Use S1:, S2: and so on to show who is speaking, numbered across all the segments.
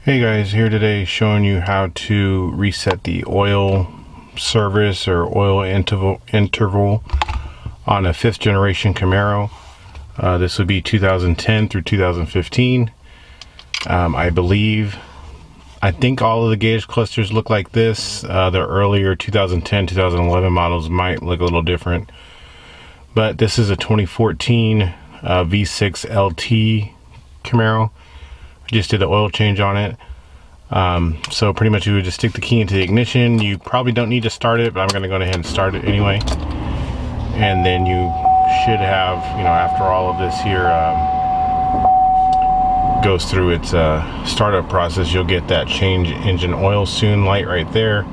S1: Hey guys, here today showing you how to reset the oil service or oil interval on a 5th generation Camaro. This would be 2010 through 2015. I think all of the gauge clusters look like this. The earlier 2010, 2011 models might look a little different. But this is a 2014 V6 LT Camaro. Just did the oil change on it. So pretty much you would just stick the key into the ignition. You probably don't need to start it, but I'm going to go ahead and start it anyway. And then you should have, after all of this here goes through its startup process, you'll get that change engine oil soon light right there.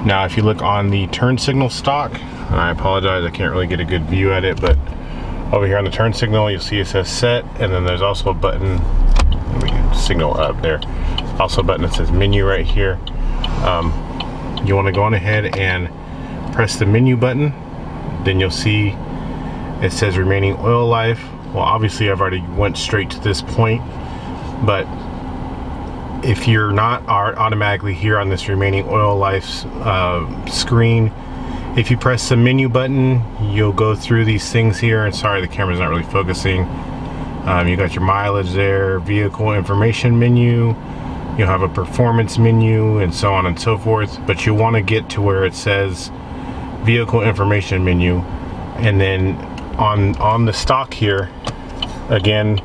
S1: Now if you look on the turn signal stock, and I apologize, I can't really get a good view at it, but over here on the turn signal, you'll see it says set, and then there's also a button, let me signal up there, also a button that says menu right here. You want to go on ahead and press the menu button, then you'll see it says remaining oil life. Well, obviously I've already went straight to this point, but if you're not automatically here on this remaining oil life screen, if you press the menu button, you'll go through these things here, and sorry the camera's not really focusing. You got your mileage there, vehicle information menu, you'll have a performance menu, and so on and so forth. But you want to get to where it says vehicle information menu, and then on the stock here, again,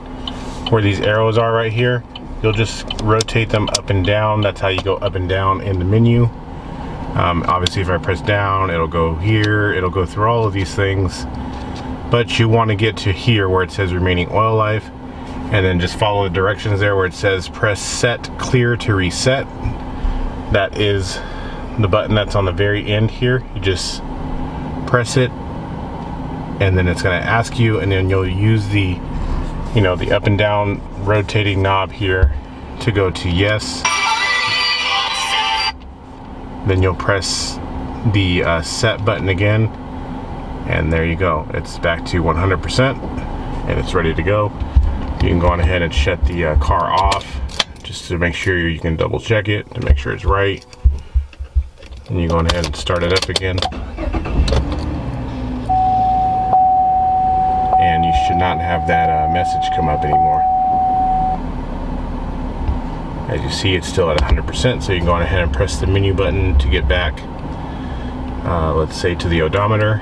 S1: where these arrows are right here, you'll just rotate them up and down. That's how you go up and down in the menu. Obviously if I press down, it'll go here, it'll go through all of these things, but you want to get to here where it says remaining oil life, and then just follow the directions there where it says press set clear to reset. That is the button that's on the very end here. You just press it, and then it's going to ask you, and then you'll use the the up and down rotating knob here to go to yes. Then you'll press the set button again, and there you go. It's back to 100% and it's ready to go. You can go on ahead and shut the car off just to make sure you can double check it to make sure it's right. And you go on ahead and start it up again. And you should not have that message come up anymore. As you see, it's still at 100%, so you can go on ahead and press the menu button to get back, let's say, to the odometer,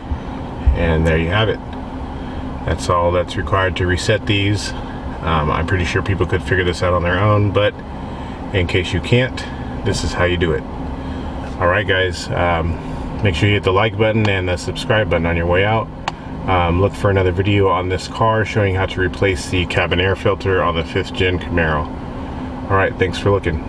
S1: and there you have it. That's all that's required to reset these. I'm pretty sure people could figure this out on their own, but in case you can't, this is how you do it. Alright guys, make sure you hit the like button and the subscribe button on your way out. Look for another video on this car showing how to replace the cabin air filter on the 5th gen Camaro. Alright, thanks for looking.